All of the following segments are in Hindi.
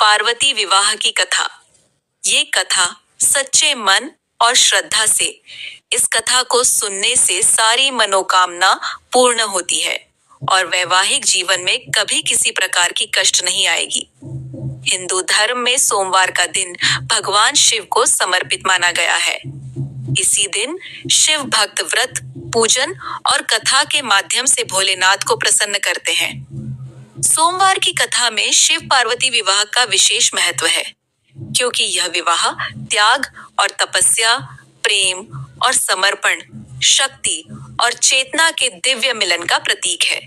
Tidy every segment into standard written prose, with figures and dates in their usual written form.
पार्वती विवाह की कथा। ये कथा सच्चे मन और श्रद्धा से, इस कथा को सुनने से सारी मनोकामना पूर्ण होती है और वैवाहिक जीवन में कभी किसी प्रकार की कष्ट नहीं आएगी। हिंदू धर्म में सोमवार का दिन भगवान शिव को समर्पित माना गया है। इसी दिन शिव भक्त व्रत, पूजन और कथा के माध्यम से भोलेनाथ को प्रसन्न करते हैं। सोमवार की कथा में शिव पार्वती विवाह का विशेष महत्व है, क्योंकि यह विवाह त्याग और तपस्या, प्रेम और समर्पण, शक्ति और चेतना के दिव्य मिलन का प्रतीक है।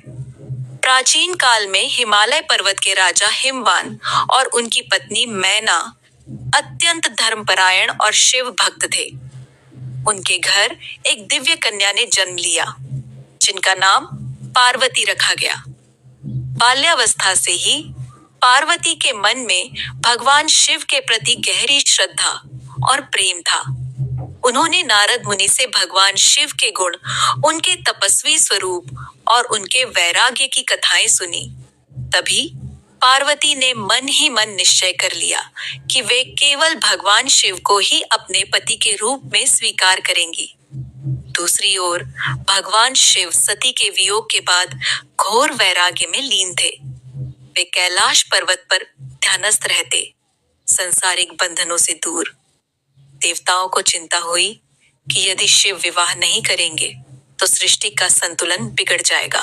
प्राचीन काल में हिमालय पर्वत के राजा हिमवान और उनकी पत्नी मैना अत्यंत धर्मपरायण और शिव भक्त थे। उनके घर एक दिव्य कन्या ने जन्म लिया, जिनका नाम पार्वती रखा गया। बाल्यावस्था से ही पार्वती के मन में भगवान शिव के प्रति गहरी श्रद्धा और प्रेम था। उन्होंने नारद मुनि से भगवान शिव के गुण, उनके तपस्वी स्वरूप और उनके वैराग्य की कथाएं सुनी। तभी पार्वती ने मन ही मन निश्चय कर लिया कि वे केवल भगवान शिव को ही अपने पति के रूप में स्वीकार करेंगी। दूसरी ओर भगवान शिव सती के वियोग के बाद घोर वैराग्य में लीन थे। वे कैलाश पर्वत पर ध्यानस्थ रहते, संसारिक बंधनों से दूर। देवताओं को चिंता हुई कि यदि शिव विवाह नहीं करेंगे तो सृष्टि का संतुलन बिगड़ जाएगा।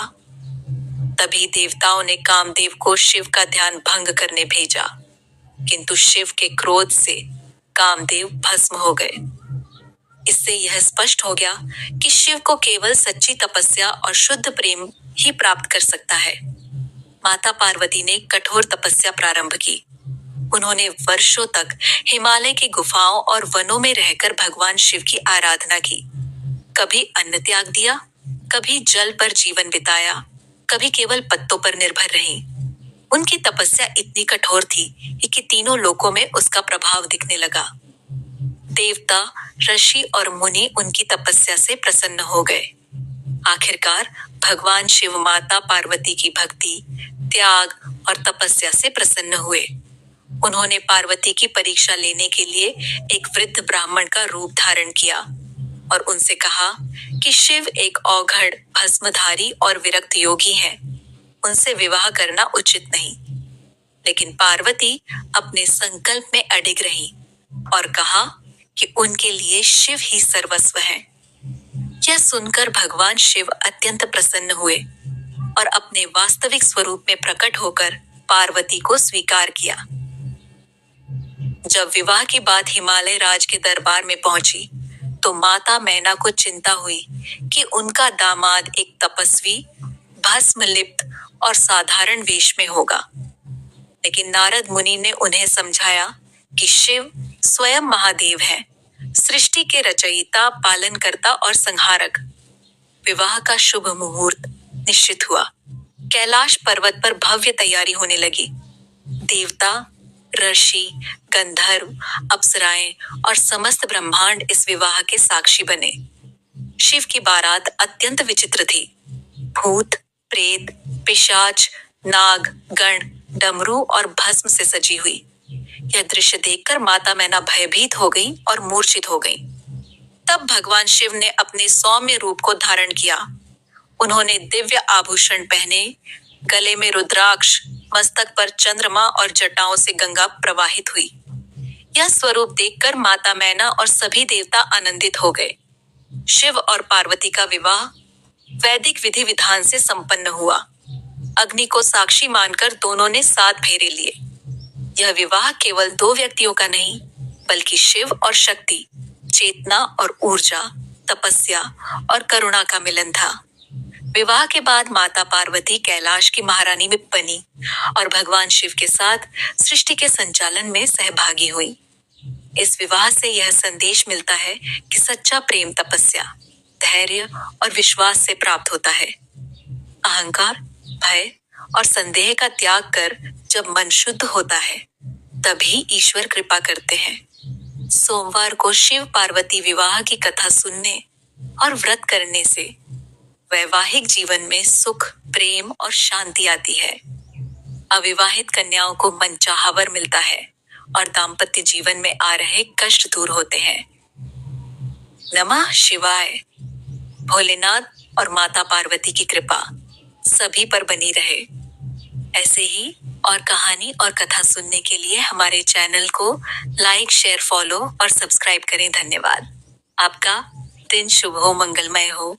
तभी देवताओं ने कामदेव को शिव का ध्यान भंग करने भेजा, किंतु शिव के क्रोध से कामदेव भस्म हो गए। इससे यह स्पष्ट हो गया कि शिव को केवल सच्ची तपस्या और शुद्ध प्रेम ही प्राप्त कर सकता है। माता पार्वती ने कठोर तपस्या प्रारंभ की। उन्होंने वर्षों तक हिमालय की गुफाओं और वनों में रहकर भगवान शिव की आराधना की। कभी अन्न त्याग दिया, कभी जल पर जीवन बिताया, कभी केवल पत्तों पर निर्भर रही। उनकी तपस्या इतनी कठोर थी कि तीनों लोकों में उसका प्रभाव दिखने लगा। देवता, ऋषि और मुनि उनकी तपस्या से प्रसन्न हो गए। आखिरकार भगवान शिव माता पार्वती की भक्ति, त्याग और तपस्या से प्रसन्न हुए। उन्होंने पार्वती की परीक्षा लेने के लिए एक वृद्ध ब्राह्मण का रूप धारण किया और उनसे कहा कि शिव एक औघड़, भस्मधारी और विरक्त योगी हैं। उनसे विवाह करना उचित नहीं। लेकिन पार्वती अपने संकल्प में अडिग रही और कहा कि उनके लिए शिव ही सर्वस्व है। यह सुनकर भगवान शिव अत्यंत प्रसन्न हुए और अपने वास्तविक स्वरूप में प्रकट होकर पार्वती को स्वीकार किया। जब विवाह की बात हिमालय राज के दरबार में पहुंची, तो माता मैना को चिंता हुई कि उनका दामाद एक तपस्वी, भस्मलिप्त और साधारण वेश में होगा। लेकिन नारद मुनि ने उन्हें समझाया कि शिव स्वयं महादेव हैं, सृष्टि के रचयिता, पालनकर्ता और संहारक। विवाह का शुभ मुहूर्त निश्चित हुआ। कैलाश पर्वत पर भव्य तैयारी होने लगी। देवता, ऋषि, गंधर्व, अप्सराएं और समस्त ब्रह्मांड इस विवाह के साक्षी बने। शिव की बारात अत्यंत विचित्र थी। भूत, प्रेत, पिशाच, नाग, गण, डमरू और भस्म से सजी हुई। यह दृश्य देखकर माता मैना भयभीत हो गई और मूर्छित हो गई। तब भगवान शिव ने अपने सौम्य रूप को धारण किया। उन्होंने दिव्य आभूषण पहने, गले में रुद्राक्ष, मस्तक पर चंद्रमा और जटाओं से गंगा प्रवाहित हुई। यह स्वरूप देखकर माता मैना और सभी देवता आनंदित हो गए। शिव और पार्वती का विवाह वैदिक विधि विधान से संपन्न हुआ। अग्नि को साक्षी मानकर दोनों ने 7 फेरे लिए। यह विवाह केवल 2 व्यक्तियों का नहीं, बल्कि शिव और शक्ति, चेतना और ऊर्जा, तपस्या और करुणा का मिलन था। विवाह के बाद माता पार्वती कैलाश की महारानी में बनी और भगवान शिव के साथ सृष्टि के संचालन में सहभागी हुई। इस विवाह से यह संदेश मिलता है कि सच्चा प्रेम तपस्या, धैर्य और विश्वास से प्राप्त होता है। अहंकार, भय और संदेह का त्याग कर जब मन शुद्ध होता है, तभी ईश्वर कृपा करते हैं। सोमवार को शिव पार्वती विवाह की कथा सुनने और व्रत करने से वैवाहिक जीवन में सुख, प्रेम और शांति आती है। अविवाहित कन्याओं को मनचाहा वर मिलता है और दाम्पत्य जीवन में आ रहे कष्ट दूर होते हैं। नमः शिवाय। भोलेनाथ और माता पार्वती की कृपा सभी पर बनी रहे। ऐसे ही और कहानी और कथा सुनने के लिए हमारे चैनल को लाइक, शेयर, फॉलो और सब्सक्राइब करें। धन्यवाद। आपका दिन शुभ हो, मंगलमय हो।